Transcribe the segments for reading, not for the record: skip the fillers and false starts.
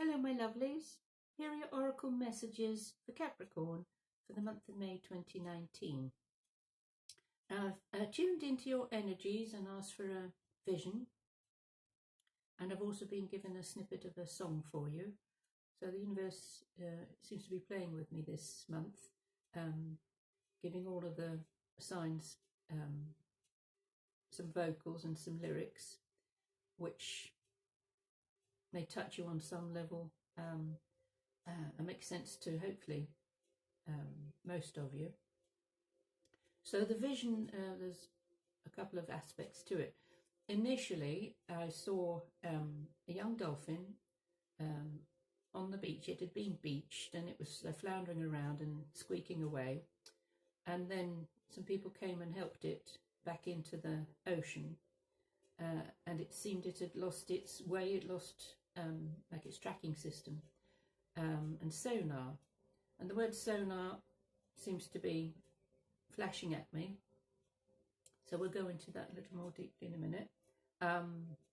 Hello my lovelies, here are your Oracle messages for Capricorn for the month of May 2019. I've tuned into your energies and asked for a vision, and I've also been given a snippet of a song for you. So the universe seems to be playing with me this month, giving all of the signs some vocals and some lyrics which may touch you on some level and make sense to hopefully most of you. So the vision, there's a couple of aspects to it. Initially I saw a young dolphin on the beach. It had been beached and it was floundering around and squeaking away, and then some people came and helped it back into the ocean, and it seemed it had lost its way. It lost like its tracking system and sonar, and the word sonar seems to be flashing at me, so we'll go into that a little more deeply in a minute,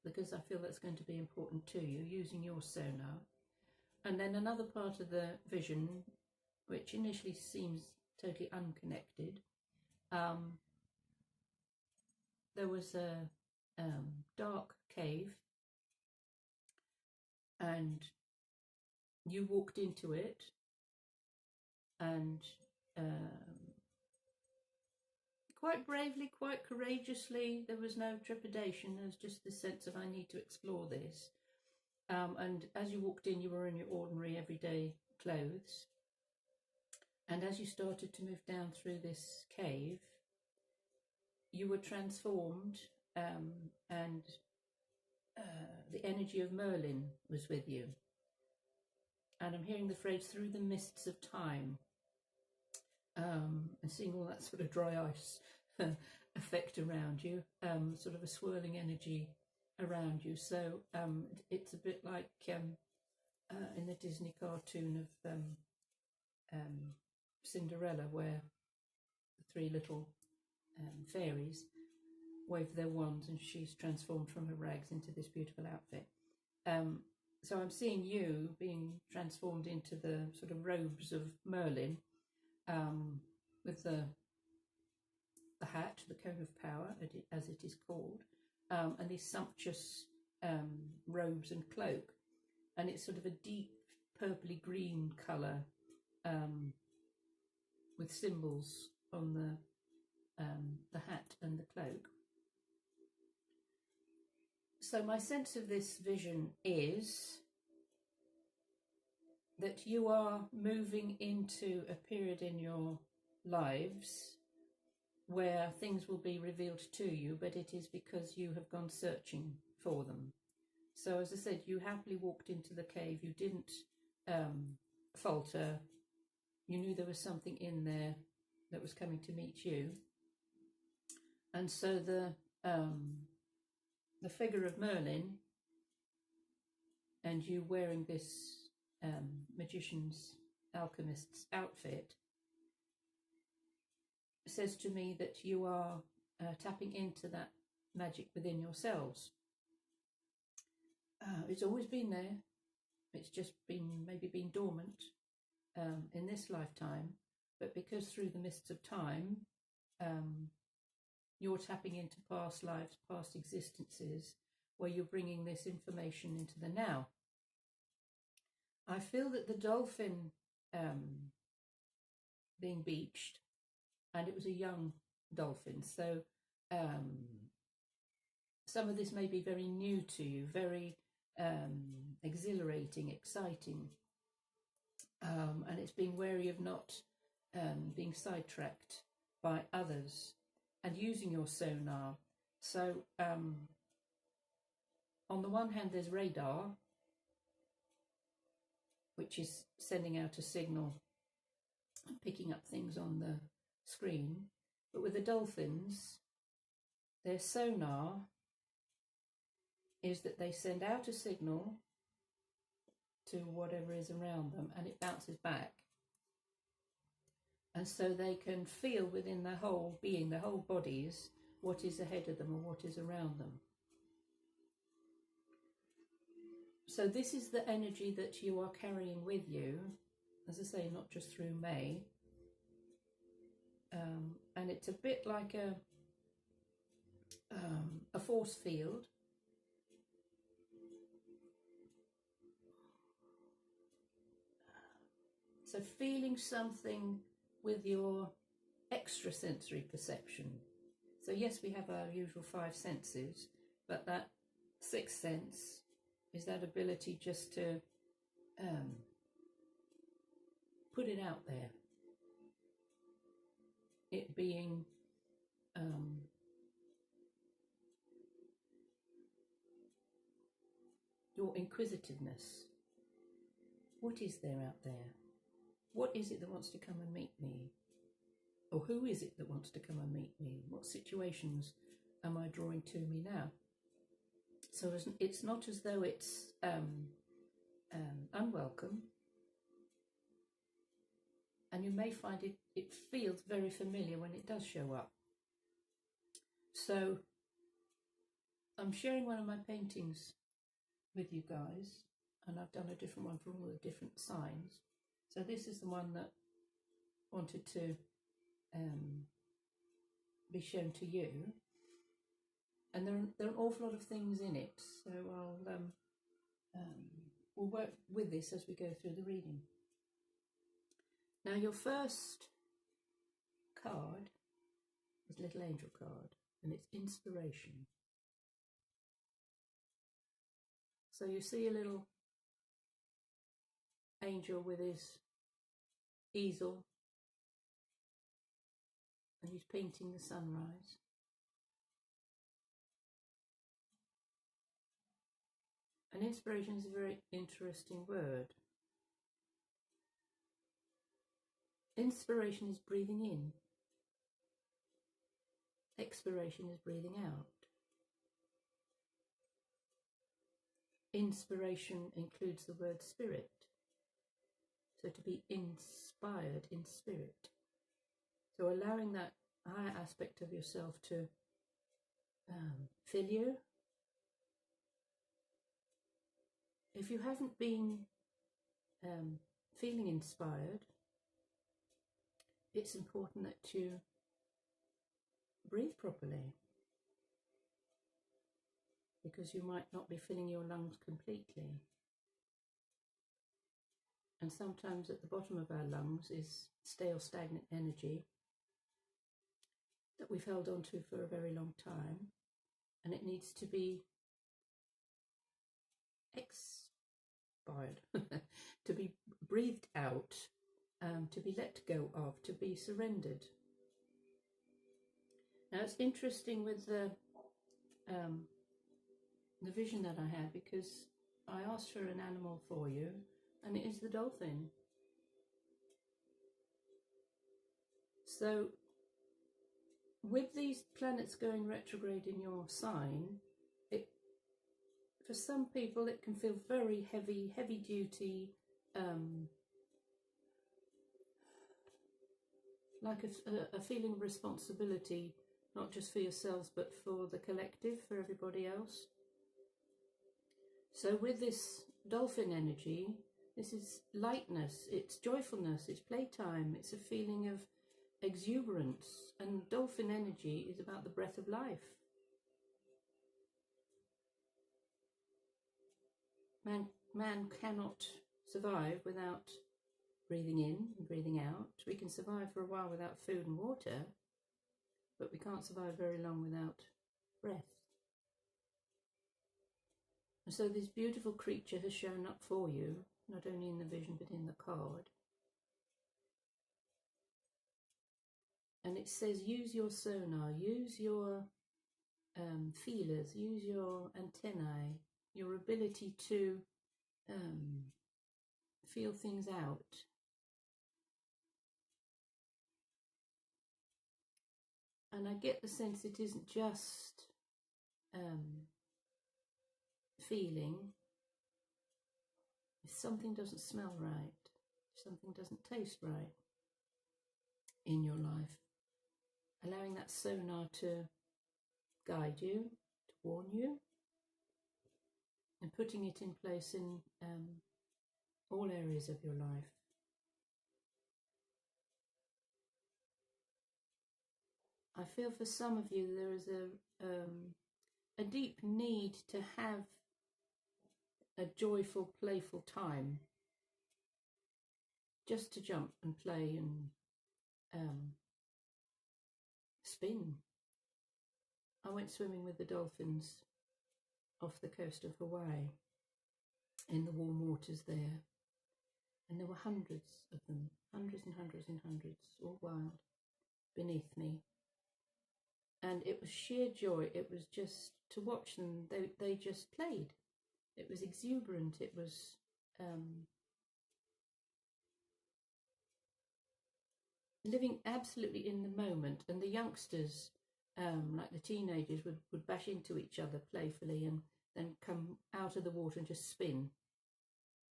because I feel that's going to be important to you, using your sonar. And then another part of the vision, which initially seems totally unconnected, there was a dark cave, and you walked into it, and quite bravely, quite courageously. There was no trepidation. There was just the sense of, I need to explore this. And as you walked in, you were in your ordinary everyday clothes. And as you started to move down through this cave, you were transformed, and the energy of Merlin was with you. And I'm hearing the phrase, through the mists of time, and seeing all that sort of dry ice effect around you, sort of a swirling energy around you. So it's a bit like in the Disney cartoon of Cinderella, where the three little fairies wave their wands and she's transformed from her rags into this beautiful outfit. So I'm seeing you being transformed into the sort of robes of Merlin, with the hat, the cone of power, as it is called, and these sumptuous robes and cloak, and it's sort of a deep purpley green colour, with symbols on the hat and the cloak. So my sense of this vision is that you are moving into a period in your lives where things will be revealed to you, but it is because you have gone searching for them. So as I said, you happily walked into the cave. You didn't falter. You knew there was something in there that was coming to meet you. And so the figure of Merlin, and you wearing this magician's, alchemist's outfit, says to me that you are tapping into that magic within yourselves. It's always been there. It's just maybe been dormant in this lifetime, but because through the mists of time, you're tapping into past lives, past existences, where you're bringing this information into the now. I feel that the dolphin being beached, and it was a young dolphin, so some of this may be very new to you, very exhilarating, exciting, and it's being wary of not being sidetracked by others, and using your sonar. So on the one hand, there's radar, which is sending out a signal and picking up things on the screen. But with the dolphins, their sonar is that they send out a signal to whatever is around them, and it bounces back. And so they can feel within their whole being, their whole bodies, what is ahead of them or what is around them. So this is the energy that you are carrying with you, as I say, not just through May. And it's a bit like a force field. So feeling something with your extrasensory perception. So yes, we have our usual 5 senses, but that 6th sense is that ability just to put it out there. It being your inquisitiveness. What is there out there? What is it that wants to come and meet me? Or who is it that wants to come and meet me? What situations am I drawing to me now? So it's not as though it's unwelcome. And you may find it feels very familiar when it does show up. So I'm sharing one of my paintings with you guys, and I've done a different one for all the different signs. So this is the one that wanted to be shown to you, and there are an awful lot of things in it, so we'll work with this as we go through the reading. Now your first card is Little Angel card, and it's Inspiration. So you see a little angel with his easel, and he's painting the sunrise. And inspiration is a very interesting word. Inspiration is breathing in. Expiration is breathing out. Inspiration includes the word spirit. So to be inspired in spirit. So allowing that higher aspect of yourself to fill you. If you haven't been feeling inspired, it's important that you breathe properly, because you might not be filling your lungs completely. And sometimes at the bottom of our lungs is stale, stagnant energy that we've held on to for a very long time, and it needs to be expired, to be breathed out, to be let go of, to be surrendered. Now it's interesting with the vision that I had, because I asked for an animal for you, and it is the dolphin. So with these planets going retrograde in your sign, for some people it can feel very heavy duty, like a feeling of responsibility, not just for yourselves but for the collective, for everybody else. So with this dolphin energy, this is lightness, it's joyfulness, it's playtime, it's a feeling of exuberance, and dolphin energy is about the breath of life. Man cannot survive without breathing in and breathing out. We can survive for a while without food and water, but we can't survive very long without breath. And so this beautiful creature has shown up for you, not only in the vision but in the card. And it says use your sonar, use your feelers, use your antennae, your ability to feel things out. And I get the sense it isn't just feeling. If something doesn't smell right, if something doesn't taste right in your life, allowing that sonar to guide you, to warn you. and putting it in place in all areas of your life. I feel for some of you there is a deep need to have a joyful, playful time, just to jump and play and spin. I went swimming with the dolphins off the coast of Hawaii in the warm waters there, and there were hundreds of them, hundreds and hundreds and hundreds, all wild, beneath me. And it was sheer joy. It was just to watch them. They just played. It was exuberant. It was living absolutely in the moment. And the youngsters, like the teenagers, would bash into each other playfully and then come out of the water and just spin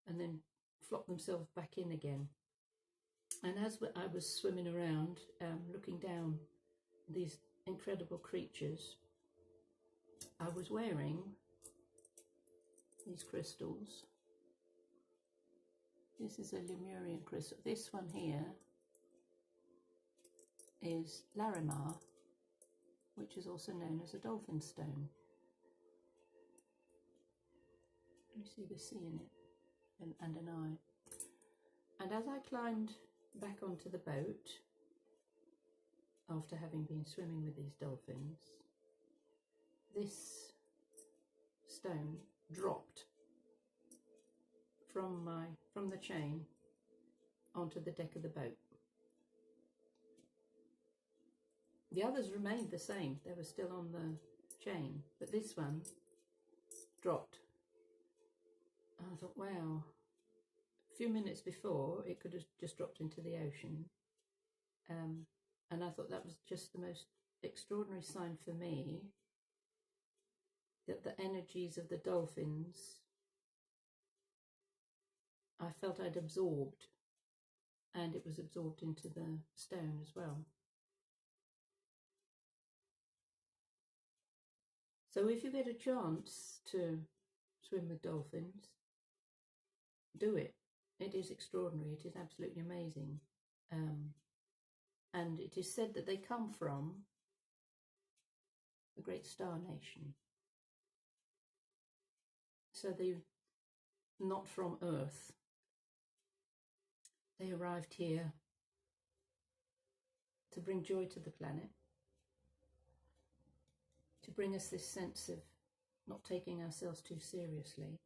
and then flop themselves back in again. And as I was swimming around, looking down these incredible creatures, I was wearing these crystals. This is a Lemurian crystal. This one here is Larimar, which is also known as a dolphin stone. You see the sea in it and an eye. And as I climbed back onto the boat, after having been swimming with these dolphins, this stone dropped from the chain onto the deck of the boat. The others remained the same. They were still on the chain, but this one dropped. And I thought, wow. A few minutes before, it could have just dropped into the ocean. And I thought that was just the most extraordinary sign for me that the energies of the dolphins, I felt I'd absorbed, and it was absorbed into the stone as well. So if you get a chance to swim with dolphins, do it. It is extraordinary. It is absolutely amazing. And it is said that they come from the great star nation. So they're not from Earth. They arrived here to bring joy to the planet, to bring us this sense of not taking ourselves too seriously.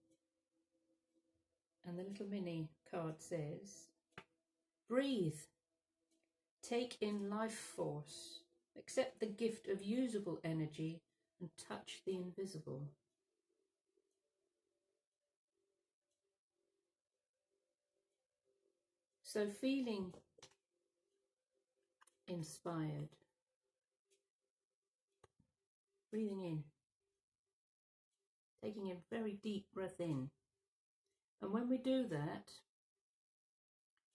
And the little mini card says, breathe, take in life force, accept the gift of usable energy and touch the invisible. So feeling inspired, breathing in, taking a very deep breath in. And when we do that,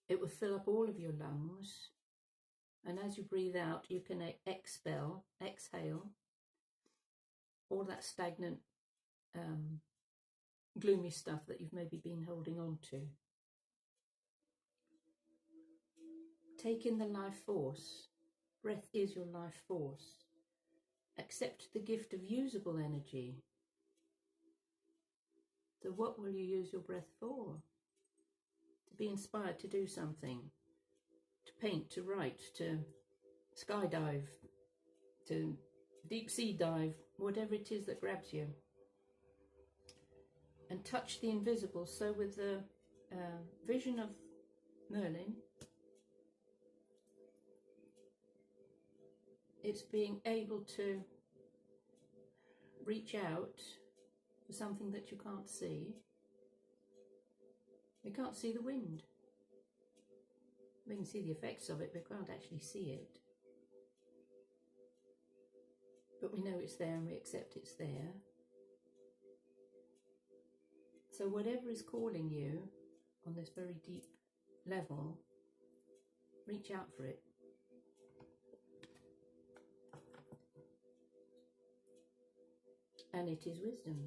it will fill up all of your lungs. And as you breathe out, you can exhale all that stagnant, gloomy stuff that you've maybe been holding on to. Take in the life force. Breath is your life force. Accept the gift of usable energy. So what will you use your breath for? To be inspired to do something. To paint, to write, to skydive, to deep sea dive, whatever it is that grabs you. And touch the invisible. So with the vision of Merlin, it's being able to reach out for something that you can't see. We can't see the wind. We can see the effects of it, but we can't actually see it. But we know it's there and we accept it's there. So whatever is calling you on this very deep level, reach out for it. And it is wisdom.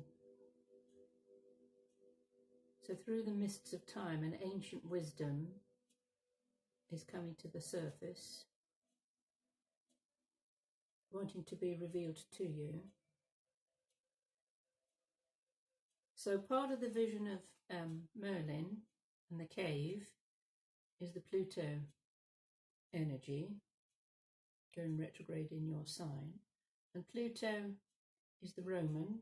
So through the mists of time, an ancient wisdom is coming to the surface, wanting to be revealed to you. So part of the vision of Merlin and the cave is the Pluto energy going retrograde in your sign. And Pluto is the Roman,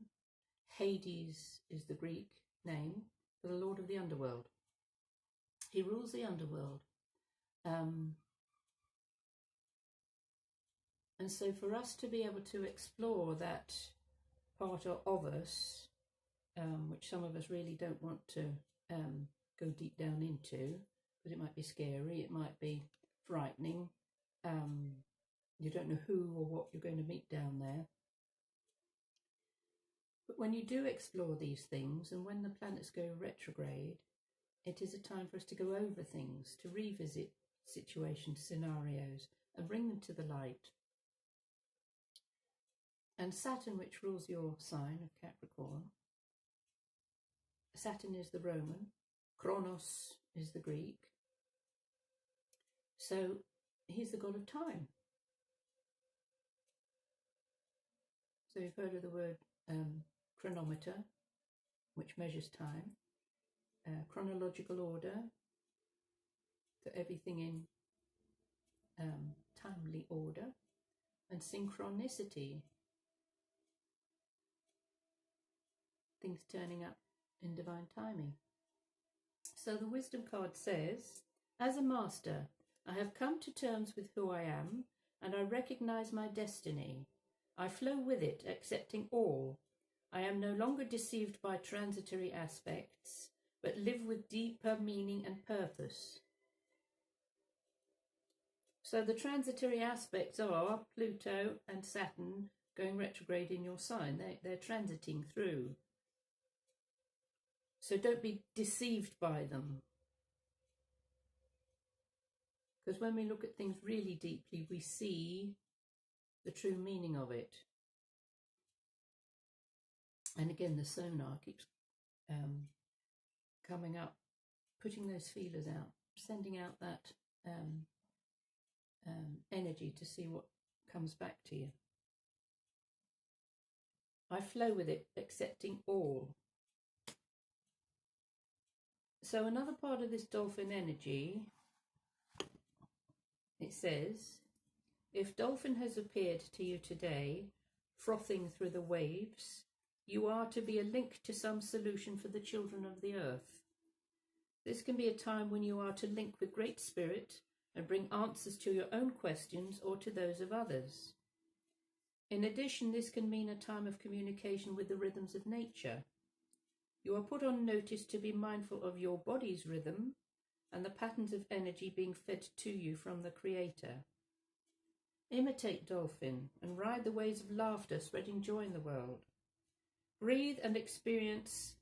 Hades is the Greek name for the Lord of the Underworld. He rules the underworld. And so for us to be able to explore that part of us, which some of us really don't want to go deep down into, because it might be scary, it might be frightening, you don't know who or what you're going to meet down there. But when you do explore these things, and when the planets go retrograde, it is a time for us to go over things, to revisit situations, scenarios, and bring them to the light. And Saturn, which rules your sign of Capricorn, Saturn is the Roman, Kronos is the Greek. So he's the god of time. So you've heard of the word chronometer, which measures time, chronological order, so everything in timely order, and synchronicity, things turning up in divine timing. So the wisdom card says, as a master, I have come to terms with who I am, and I recognize my destiny. I flow with it, accepting all. I am no longer deceived by transitory aspects, but live with deeper meaning and purpose. So the transitory aspects are Pluto and Saturn going retrograde in your sign. They're transiting through. So don't be deceived by them. Because when we look at things really deeply, we see the true meaning of it. And again, the sonar keeps coming up, putting those feelers out, sending out that energy to see what comes back to you. I flow with it, accepting all. So another part of this dolphin energy, it says, if dolphin has appeared to you today, frothing through the waves, you are to be a link to some solution for the children of the earth. This can be a time when you are to link with Great Spirit and bring answers to your own questions or to those of others. In addition, this can mean a time of communication with the rhythms of nature. You are put on notice to be mindful of your body's rhythm and the patterns of energy being fed to you from the Creator. Imitate dolphin and ride the waves of laughter, spreading joy in the world. Breathe and experience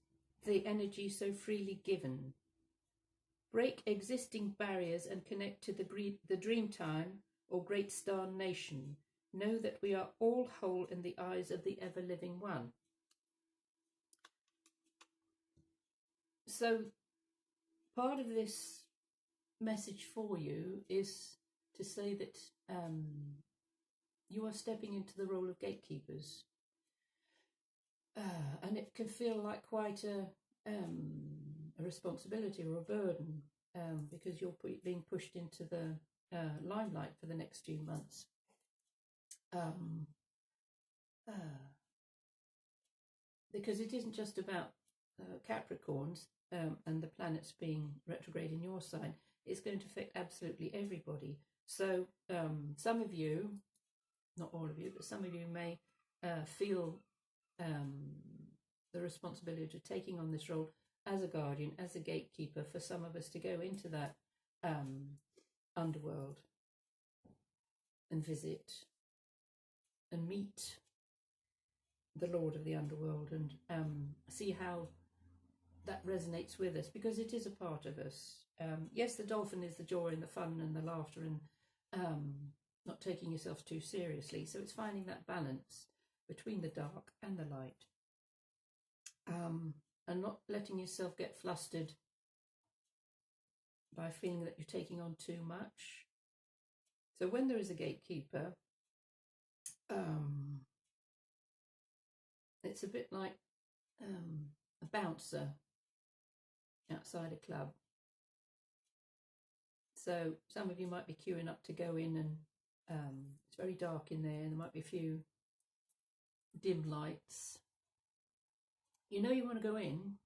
the energy so freely given. Break existing barriers and connect to the dream time or great star nation. Know that we are all whole in the eyes of the ever-living one. So part of this message for you is to say that you are stepping into the role of gatekeepers. And it can feel like quite a responsibility or a burden because you're being pushed into the limelight for the next few months. Because it isn't just about Capricorns and the planets being retrograde in your sign. It's going to affect absolutely everybody. So some of you, not all of you, but some of you may feel the responsibility of taking on this role as a guardian, as a gatekeeper, for some of us to go into that underworld and visit and meet the Lord of the underworld and see how that resonates with us, because it is a part of us. Yes, the dolphin is the joy and the fun and the laughter and not taking yourself too seriously. So it's finding that balance between the dark and the light. and not letting yourself get flustered by feeling that you're taking on too much. So when there is a gatekeeper, it's a bit like a bouncer outside a club. So some of you might be queuing up to go in, and it's very dark in there, and there might be a few dim lights. You know you want to go in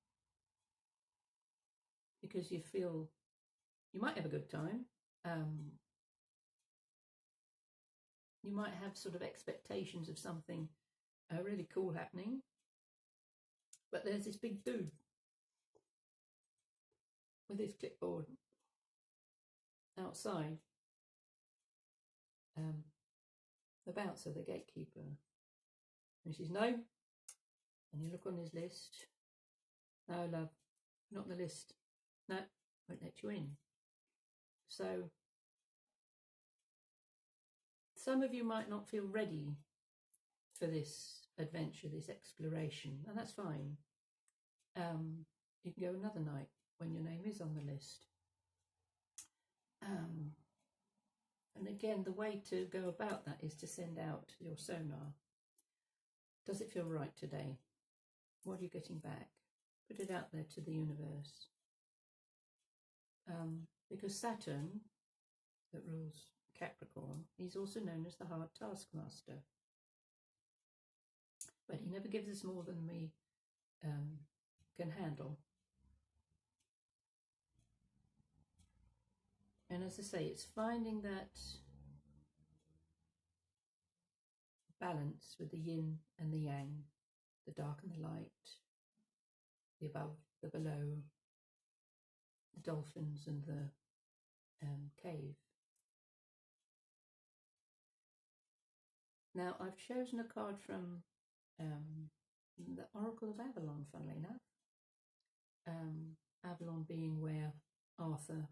because you feel you might have a good time. You might have sort of expectations of something really cool happening, but there's this big dude with his clipboard outside, the bouncer, the gatekeeper, and she says no, and you look on his list. No, love, not on the list. No, won't let you in. So some of you might not feel ready for this adventure, this exploration, and that's fine. You can go another night when your name is on the list. And again, the way to go about that is to send out your sonar. Does it feel right today? What are you getting back? Put it out there to the universe. Because Saturn, that rules Capricorn, he's also known as the hard taskmaster. But he never gives us more than we can handle. And as I say, it's finding that balance with the yin and the yang, the dark and the light, the above, the below, the dolphins and the cave. Now, I've chosen a card from the Oracle of Avalon, funnily enough. Avalon being where Arthur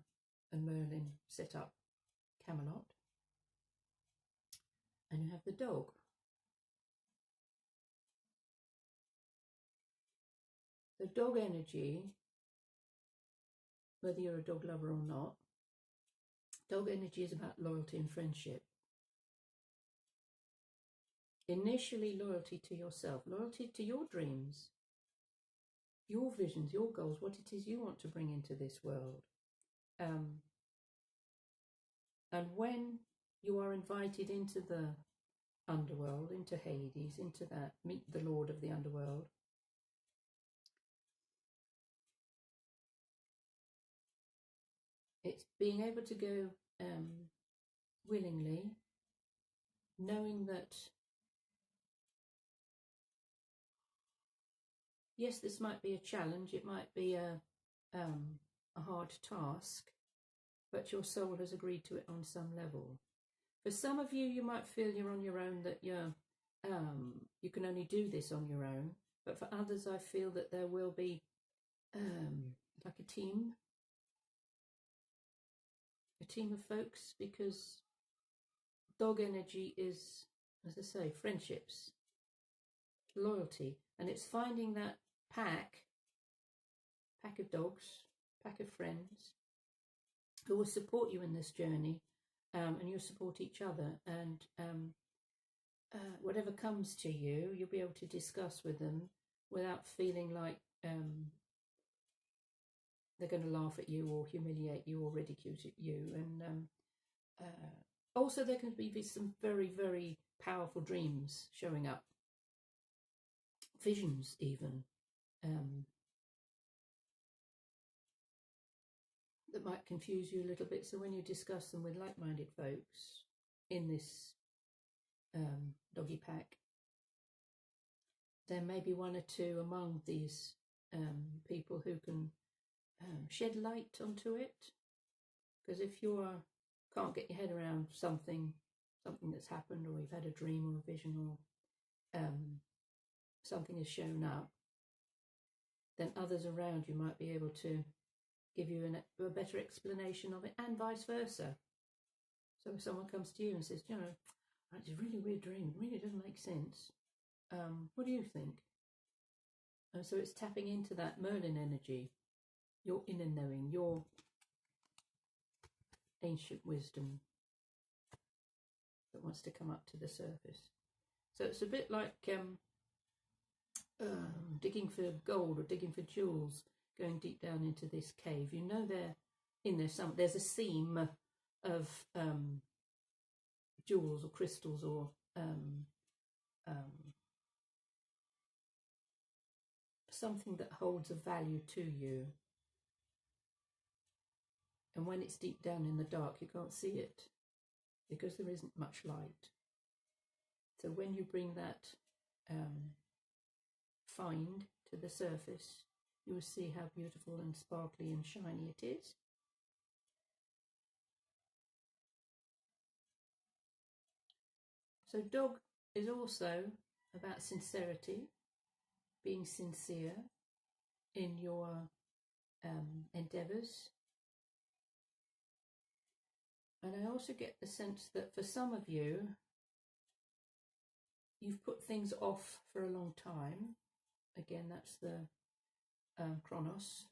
and Merlin set up Camelot. And you have the dog. The dog energy, whether you're a dog lover or not, dog energy is about loyalty and friendship. Initially, loyalty to yourself, loyalty to your dreams, your visions, your goals, what it is you want to bring into this world. And when you are invited into the underworld, into Hades, into that, meet the Lord of the underworld, it's being able to go willingly, knowing that, yes, this might be a challenge, it might be a hard task, but your soul has agreed to it on some level. For some of you, you might feel you're on your own, that you can only do this on your own. But for others, I feel that there will be like a team of folks, because dog energy is, as I say, friendships, loyalty, and it's finding that pack of dogs, pack of friends who will support you in this journey, and you'll support each other, and whatever comes to you, you'll be able to discuss with them without feeling like they're going to laugh at you or humiliate you or ridicule you. And also there can be some very, very powerful dreams showing up, visions even, that might confuse you a little bit. So when you discuss them with like-minded folks in this doggy pack, there may be one or two among these people who can shed light onto it. Because if you can't get your head around something that's happened, or you've had a dream or a vision, or something has shown up, then others around you might be able to give you a better explanation of it, and vice versa. So if someone comes to you and says, it's a really weird dream, it really doesn't make sense, what do you think? And so it's tapping into that Merlin energy, your inner knowing, your ancient wisdom that wants to come up to the surface. So it's a bit like digging for gold or digging for jewels, going deep down into this cave. You know they're in there some. There's a seam of jewels or crystals or something that holds a value to you. And when it's deep down in the dark, you can't see it because there isn't much light. So when you bring that find to the surface, you will see how beautiful and sparkly and shiny it is. So dog is also about sincerity, being sincere in your endeavours. And I also get the sense that for some of you, you've put things off for a long time. Again, that's the Chronos.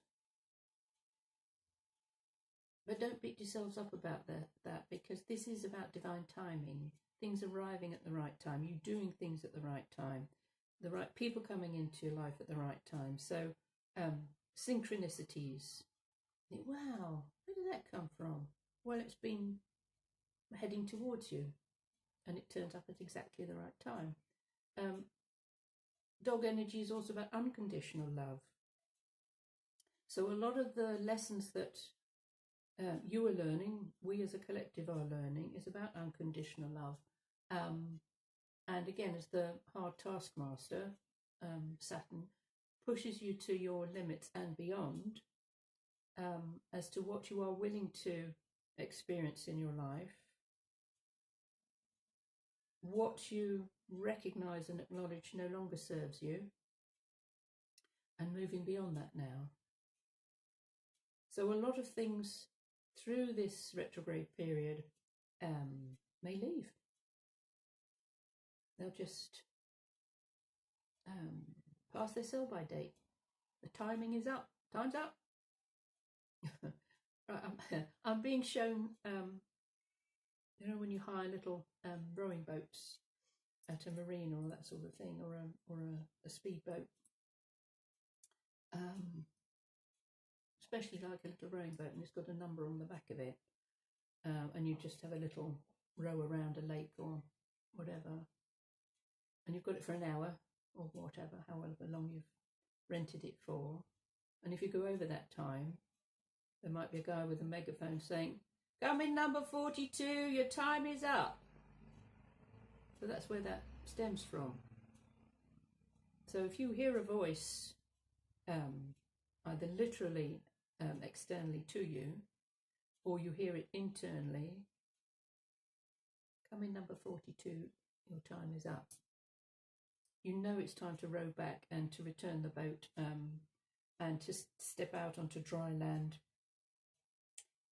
But don't beat yourselves up about that because this is about divine timing. Things arriving at the right time. You doing things at the right time. The right people coming into your life at the right time. So synchronicities. Wow, where did that come from? Well, it's been heading towards you and it turns up at exactly the right time. Dog energy is also about unconditional love. So a lot of the lessons that you are learning, we as a collective are learning, is about unconditional love. And again, as the hard taskmaster, Saturn pushes you to your limits and beyond as to what you are willing to experience in your life, what you recognize and acknowledge no longer serves you, and moving beyond that now. So a lot of things through this retrograde period may leave. They'll just pass their sell-by date. The timing is up. Time's up. Right, I'm being shown, you know, when you hire little rowing boats at a marina or that sort of thing, or a speedboat, especially like a little rowing boat, and it's got a number on the back of it, and you just have a little row around a lake or whatever, and you've got it for an hour or whatever, however long you've rented it for, and if you go over that time, there might be a guy with a megaphone saying, "Come in number 42, your time is up." So that's where that stems from. So if you hear a voice, either literally externally to you, or you hear it internally, "Come in number 42, your time is up." You know it's time to row back and to return the boat and to step out onto dry land,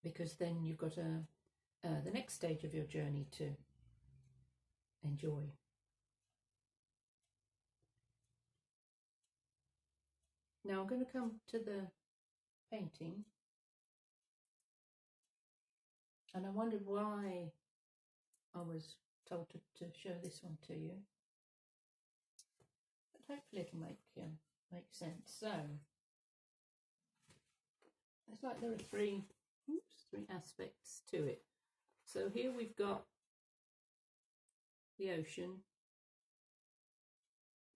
because then you've got the next stage of your journey to enjoy. Now I'm going to come to the painting, and I wondered why I was told to show this one to you, but hopefully it'll make sense. So it's like there are three aspects to it. So here we've got the ocean.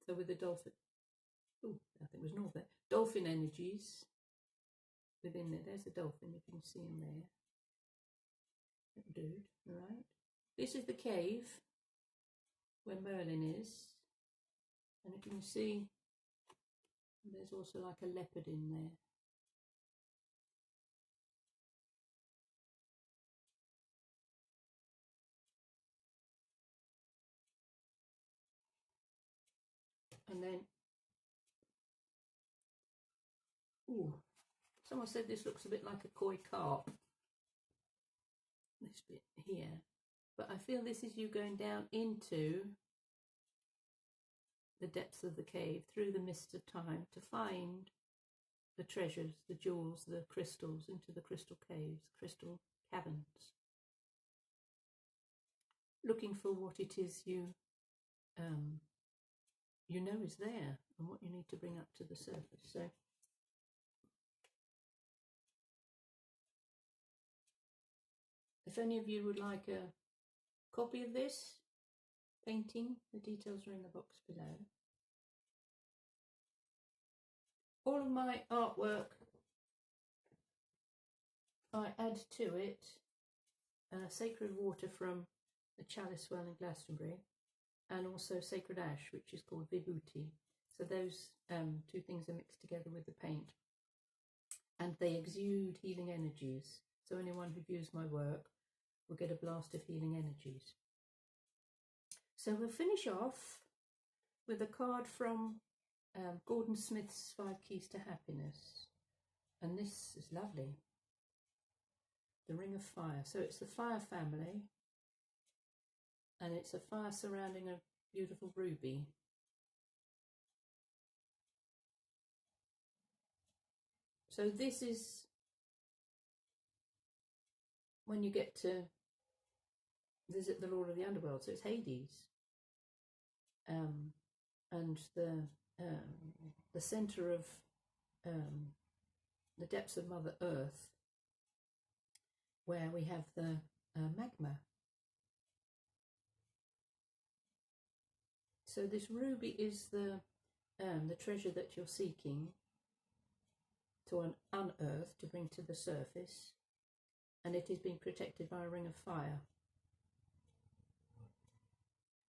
So with the dolphin, I think it was north there. Dolphin energies within there. There's a dolphin, if you can see him there. Little dude, right? This is the cave where Merlin is. And if you can see, there's also like a leopard in there. And then, someone said this looks a bit like a koi carp, this bit here. But I feel this is you going down into the depths of the cave, through the mist of time, to find the treasures, the jewels, the crystals, into the crystal caves, crystal caverns, looking for what it is you know is there and what you need to bring up to the surface. So if any of you would like a copy of this painting, the details are in the box below. All of my artwork, I add to it sacred water from the chalice well in Glastonbury, and also sacred ash, which is called vibhuti. So those two things are mixed together with the paint, and they exude healing energies. So anyone who views my work will get a blast of healing energies. So we'll finish off with a card from Gordon Smith's 5 Keys to Happiness. And this is lovely. The Ring of Fire. So it's the fire family. And it's a fire surrounding a beautiful ruby. So this is when you get to visit the Lord of the Underworld. So it's Hades. And the centre of the depths of Mother Earth, where we have the magma. So this ruby is the treasure that you're seeking to unearth, to bring to the surface, and it is being protected by a ring of fire.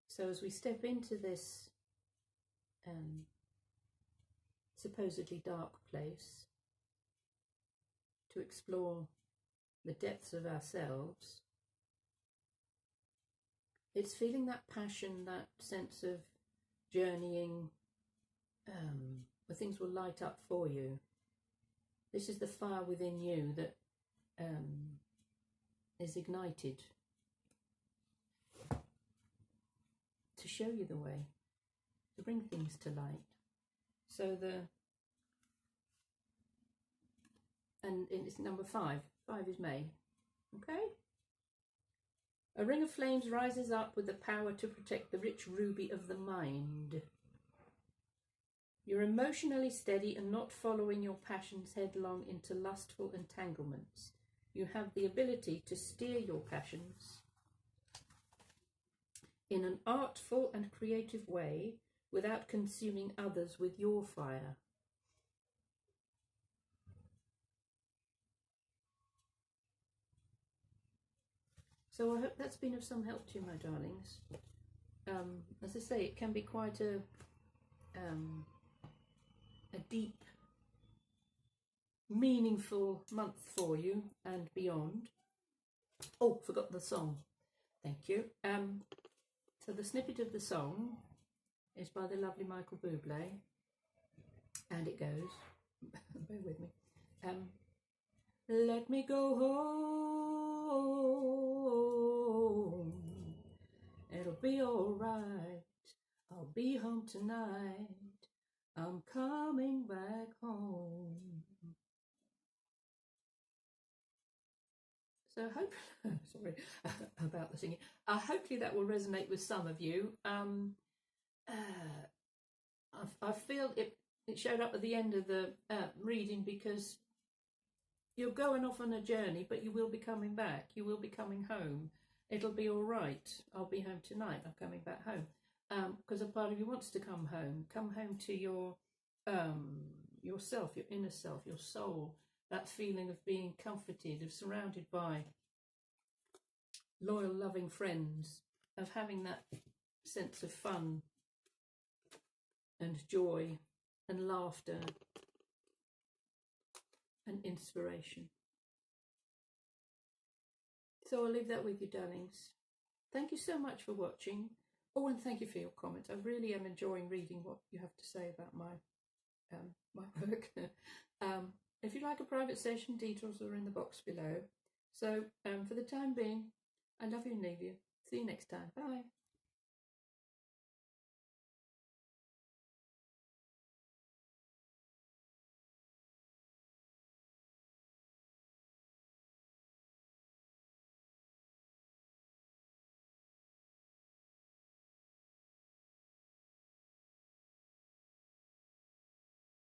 So as we step into this supposedly dark place to explore the depths of ourselves, it's feeling that passion, that sense of journeying, where things will light up for you. This is the fire within you that is ignited to show you the way, to bring things to light. So and it's number 5. 5 is May. Okay? A ring of flames rises up with the power to protect the rich ruby of the mind. You're emotionally steady and not following your passions headlong into lustful entanglements. You have the ability to steer your passions in an artful and creative way without consuming others with your fire. So I hope that's been of some help to you, my darlings. As I say, it can be quite a deep, meaningful month for you and beyond. Oh, forgot the song. Thank you. So the snippet of the song is by the lovely Michael Bublé, and it goes, bear with me, let me go home, it'll be alright, I'll be home tonight, I'm coming back home. So I hope, sorry about the singing, hopefully that will resonate with some of you. I feel it showed up at the end of the reading, because you're going off on a journey, but you will be coming back. You will be coming home. It'll be all right. I'll be home tonight. I'm coming back home. Because a part of you wants to come home. Come home to your yourself, your inner self, your soul. That feeling of being comforted, of surrounded by loyal, loving friends, of having that sense of fun and joy and laughter and inspiration. So I'll leave that with you, darlings. Thank you so much for watching. Oh, and thank you for your comments. I really am enjoying reading what you have to say about my my work. If you'd like a private session, details are in the box below. So for the time being, I love you and leave you. See you next time. Bye.